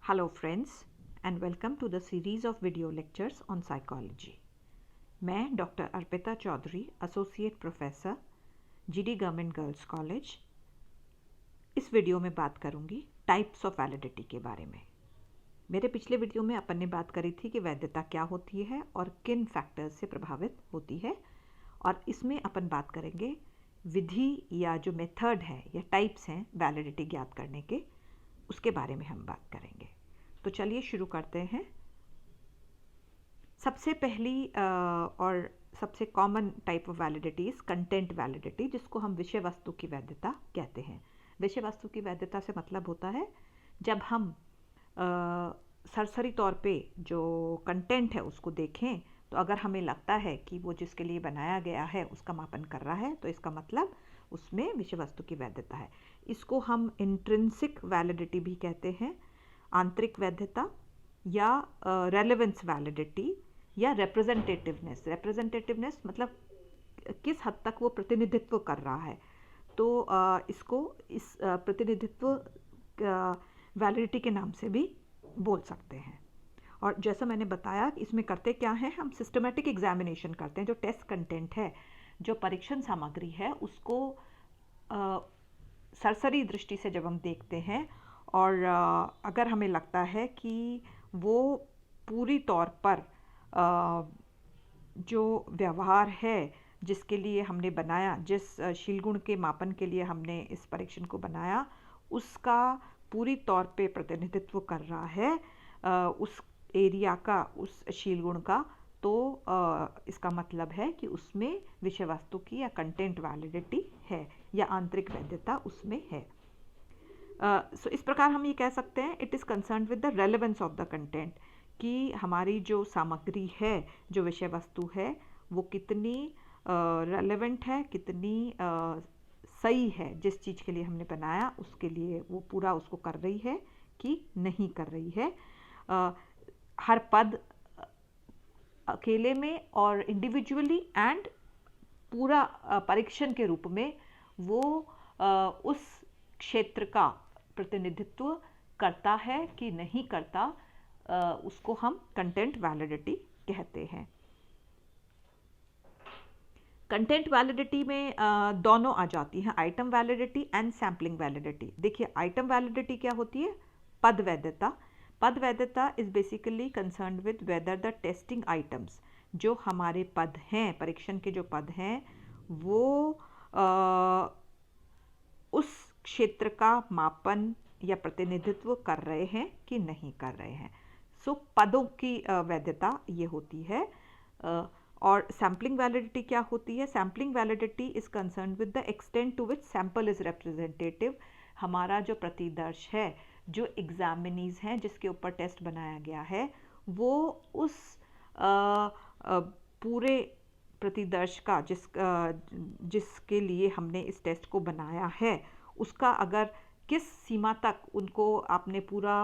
Hello friends and welcome to the series of video lectures on psychology. मैं doctor Arpita Chaudhary associate professor GD government girls college इस video में बात करूंगी types of validity के बारे में। मेरे पिछले वीडियो में अपन ने बात करी थी कि वैधता क्या होती है और किन फैक्टर्स से प्रभावित होती है, और इसमें अपन बात करेंगे विधि या जो मेथड है या टाइप्स हैं वैलिडिटी ज्ञात करने के, उसके बारे में हम बात करेंगे। तो चलिए शुरू करते हैं। सबसे पहली और सबसे common type of validity is content validity, जिसको हम विषय वस्तु की वैधता कहते हैं। विषय वस्तु की वैधता से मतलब होता है जब हम सरसरी तौर पे जो कंटेंट है उसको देखें तो अगर हमें लगता है कि वो जिसके लिए बनाया गया है उसका मापन कर रहा है तो इसका मतलब उसमें विषय वस्तु की वैधता है। इसको हम इंट्रिंसिक वैलिडिटी भी कहते हैं, आंतरिक वैधता या रेलेवेंस वैलिडिटी या रिप्रेजेंटेटिवनेस। रिप्रेजेंटेटिवनेस मतलब किस हद तक वो प्रतिनिधित्व कर रहा है, तो इसको इस प्रतिनिधित्व वैलिडिटी के नाम से भी बोल सकते हैं। और जैसा मैंने बताया इसमें करते क्या है, हम सिस्टमेटिक एग्जामिनेशन करते हैं। जो टेस्ट कंटेंट है, जो परीक्षण सामग्री है, उसको सरसरी दृष्टि से जब हम देखते हैं और अगर हमें लगता है कि वो पूरी तौर पर जो व्यवहार है जिसके लिए हमने बनाया, जिस शीलगुण के मापन के लिए हमने इस परीक्षण को बनाया, उसका पूरी तौर पे प्रतिनिधित्व कर रहा है उस एरिया का, उस शीलगुण का, तो इसका मतलब है कि उसमें विषय वस्तु की या कंटेंट वैलिडिटी है या आंतरिक वैधता उसमें है। सो इस प्रकार हम ये कह सकते हैं it is concern with the relevance of the content, कि हमारी जो सामग्री है, जो विषय वस्तु है, वो कितनी रेलेवेंट है, कितनी सही है, जिस चीज़ के लिए हमने बनाया उसके लिए वो पूरा उसको कर रही है कि नहीं कर रही है। हर पद अकेले में और इंडिविजुअली एंड पूरा परीक्षण के रूप में वो उस क्षेत्र का प्रतिनिधित्व करता है कि नहीं करता, उसको हम कंटेंट वैलिडिटी कहते हैं। कंटेंट वैलिडिटी में दोनों आ जाती हैं, item validity and sampling validity. देखिए आइटम वैलिडिटी क्या होती है, पद वैधता। पद वैधता is basically concern with whether the testing items, जो हमारे पद हैं, परीक्षण के जो पद हैं, वो उस क्षेत्र का मापन या प्रतिनिधित्व कर रहे हैं कि नहीं कर रहे हैं। सो पदों की वैधता ये होती है। और सैम्पलिंग वैलिडिटी क्या होती है, sampling validity is concern with the extent to which sample is representative. हमारा जो प्रतिदर्श है, जो एग्जामिनीज हैं जिसके ऊपर टेस्ट बनाया गया है, वो उस पूरे प्रतिदर्श का जिसके लिए हमने इस टेस्ट को बनाया है, उसका अगर किस सीमा तक उनको आपने पूरा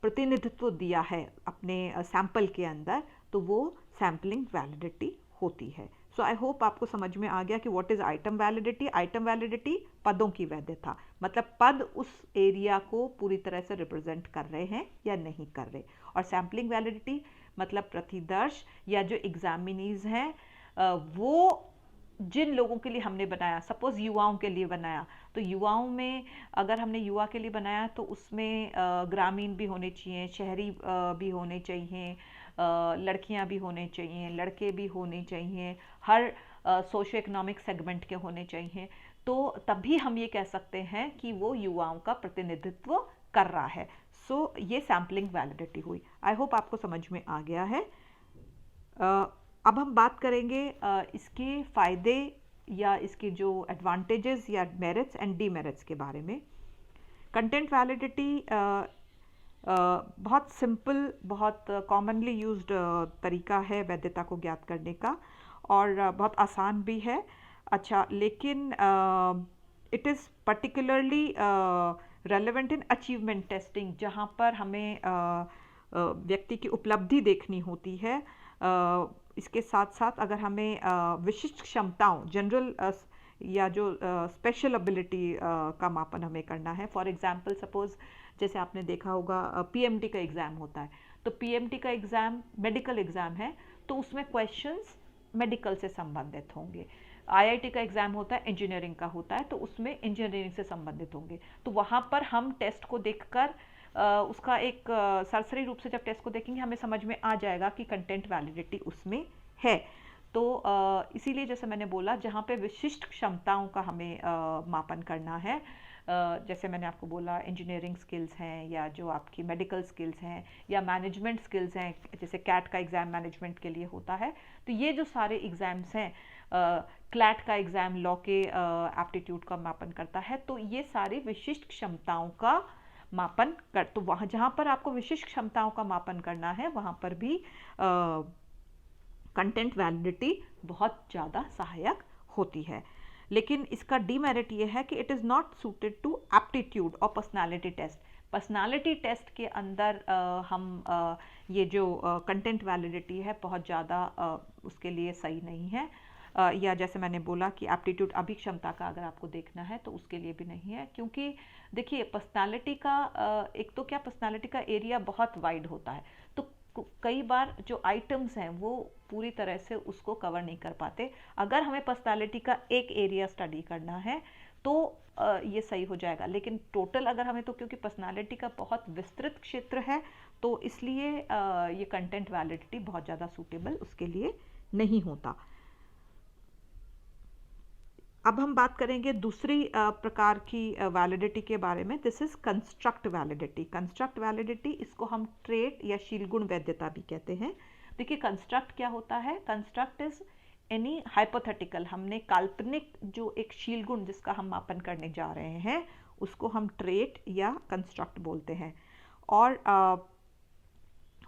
प्रतिनिधित्व दिया है अपने सैंपल के अंदर, तो वो सैम्पलिंग वैलिडिटी होती है। सो आई होप आपको समझ में आ गया कि what is item validity. Item validity पदों की वैधता, मतलब पद उस एरिया को पूरी तरह से रिप्रेजेंट कर रहे हैं या नहीं कर रहे। और सैम्पलिंग वैलिडिटी मतलब प्रतिदर्श या जो एग्जामिनीज हैं, वो जिन लोगों के लिए हमने बनाया, सपोज युवाओं के लिए बनाया, तो युवाओं में अगर हमने युवा के लिए बनाया तो उसमें ग्रामीण भी होने चाहिए, शहरी भी होने चाहिए, लड़कियां भी होने चाहिए, लड़के भी होने चाहिए, हर सोशो इकोनॉमिक सेगमेंट के होने चाहिए। तो तभी हम ये कह सकते हैं कि वो युवाओं का प्रतिनिधित्व कर रहा है। सो ये सैम्पलिंग वैलिडिटी हुई। आई होप आपको समझ में आ गया है। अब हम बात करेंगे इसके फ़ायदे या इसके जो एडवांटेजेस या मेरिट्स एंड डीमेरिट्स के बारे में। कंटेंट वैलिडिटी बहुत सिंपल, बहुत कॉमनली यूज्ड तरीका है वैधता को ज्ञात करने का, और बहुत आसान भी है। अच्छा, लेकिन it is particularly relevant in achievement testing, जहाँ पर हमें व्यक्ति की उपलब्धि देखनी होती है। इसके साथ साथ अगर हमें विशिष्ट क्षमताओं, जनरल या जो स्पेशल एबिलिटी का मापन हमें करना है। फॉर एग्जांपल सपोज जैसे आपने देखा होगा पीएमटी का एग्ज़ाम होता है, तो पीएमटी का एग्ज़ाम मेडिकल एग्ज़ाम है, तो उसमें क्वेश्चंस मेडिकल से संबंधित होंगे। आईआईटी का एग्ज़ाम होता है, इंजीनियरिंग का होता है, तो उसमें इंजीनियरिंग से संबंधित होंगे। तो वहाँ पर हम टेस्ट को देखकर उसका एक सरसरी रूप से जब टेस्ट को देखेंगे हमें समझ में आ जाएगा कि कंटेंट वैलिडिटी उसमें है। तो इसीलिए जैसे मैंने बोला जहाँ पे विशिष्ट क्षमताओं का हमें मापन करना है, जैसे मैंने आपको बोला इंजीनियरिंग स्किल्स हैं या जो आपकी मेडिकल स्किल्स हैं या मैनेजमेंट स्किल्स हैं, जैसे कैट का एग्ज़ाम मैनेजमेंट के लिए होता है। तो ये जो सारे एग्ज़ाम्स हैं, क्लैट का एग्ज़ाम लॉ के एप्टीट्यूड का मापन करता है, तो ये सारी विशिष्ट क्षमताओं का मापन कर, तो वहाँ जहाँ पर आपको विशिष्ट क्षमताओं का मापन करना है वहाँ पर भी कंटेंट वैलिडिटी बहुत ज़्यादा सहायक होती है। लेकिन इसका डीमेरिट ये है कि it is not suited to aptitude और पर्सनालिटी टेस्ट। पर्सनालिटी टेस्ट के अंदर हम ये जो कंटेंट वैलिडिटी है बहुत ज़्यादा उसके लिए सही नहीं है। या जैसे मैंने बोला कि एप्टीट्यूड अभिक्षमता का अगर आपको देखना है तो उसके लिए भी नहीं है, क्योंकि देखिए पर्सनालिटी का एक तो क्या पर्सनालिटी का एरिया बहुत वाइड होता है, तो कई बार जो आइटम्स हैं वो पूरी तरह से उसको कवर नहीं कर पाते। अगर हमें पर्सनालिटी का एक एरिया स्टडी करना है तो ये सही हो जाएगा, लेकिन टोटल अगर हमें, तो क्योंकि पर्सनालिटी का बहुत विस्तृत क्षेत्र है तो इसलिए ये कंटेंट वैलिडिटी बहुत ज़्यादा सूटेबल उसके लिए नहीं होता। अब हम बात करेंगे दूसरी प्रकार की वैलिडिटी के बारे में। This is construct validity. Construct validity, इसको हम ट्रेट या शीलगुण वैधता भी कहते हैं। देखिए कंस्ट्रक्ट क्या होता है? कंस्ट्रक्ट इज एनी हाइपोथेटिकल, हमने काल्पनिक जो एक शीलगुण जिसका हम मापन करने जा रहे हैं उसको हम ट्रेट या कंस्ट्रक्ट बोलते हैं। और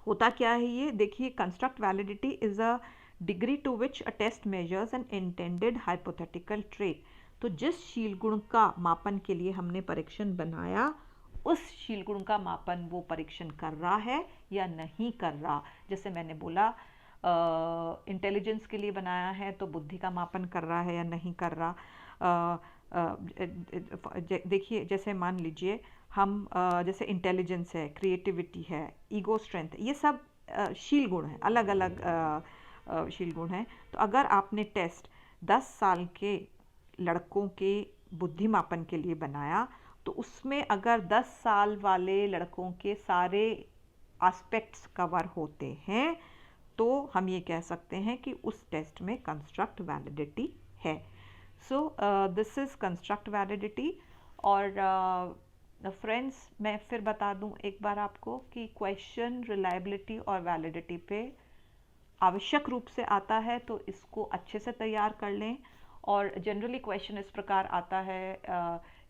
होता क्या है ये? देखिए construct validity is a degree to which a test measures an intended hypothetical trait. तो जिस शीलगुण का मापन के लिए हमने परीक्षण बनाया उस शीलगुण का मापन वो परीक्षण कर रहा है या नहीं कर रहा। जैसे मैंने बोला इंटेलिजेंस के लिए बनाया है तो बुद्धि का मापन कर रहा है या नहीं कर रहा। देखिए जैसे मान लीजिए हम जैसे इंटेलिजेंस है, क्रिएटिविटी है, ईगो स्ट्रेंथ, ये सब शील गुण हैं, अलग अलग शील गुण हैं। तो अगर आपने टेस्ट 10 साल के लड़कों के बुद्धि मापन के लिए बनाया तो उसमें अगर 10 साल वाले लड़कों के सारे एस्पेक्ट्स कवर होते हैं तो हम ये कह सकते हैं कि उस टेस्ट में कंस्ट्रक्ट वैलिडिटी है। So this is construct validity. और फ्रेंड्स मैं फिर बता दूं एक बार आपको कि क्वेश्चन रिलायबिलिटी और वैलिडिटी पे आवश्यक रूप से आता है, तो इसको अच्छे से तैयार कर लें। और जनरली क्वेश्चन इस प्रकार आता है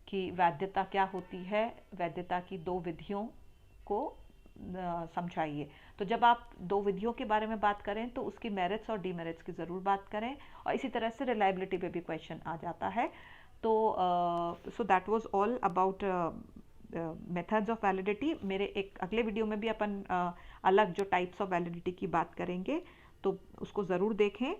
कि वैधता क्या होती है, वैधता की 2 विधियों को समझाइए। तो जब आप 2 विधियों के बारे में बात करें तो उसकी मेरिट्स और डीमेरिट्स की ज़रूर बात करें। और इसी तरह से रिलायबिलिटी पे भी क्वेश्चन आ जाता है। तो so that was all about methods of validity. मेरे एक अगले वीडियो में भी अपन अलग जो टाइप्स ऑफ वैलिडिटी की बात करेंगे, तो उसको ज़रूर देखें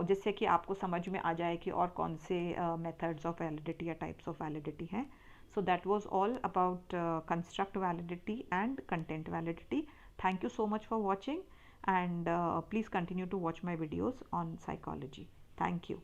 जिससे कि आपको समझ में आ जाए कि और कौन से मेथड्स ऑफ वैलिडिटी या टाइप्स ऑफ वैलिडिटी हैं। So that was all about construct validity and content validity. Thank you so much for watching, and please continue to watch my videos on psychology. Thank you.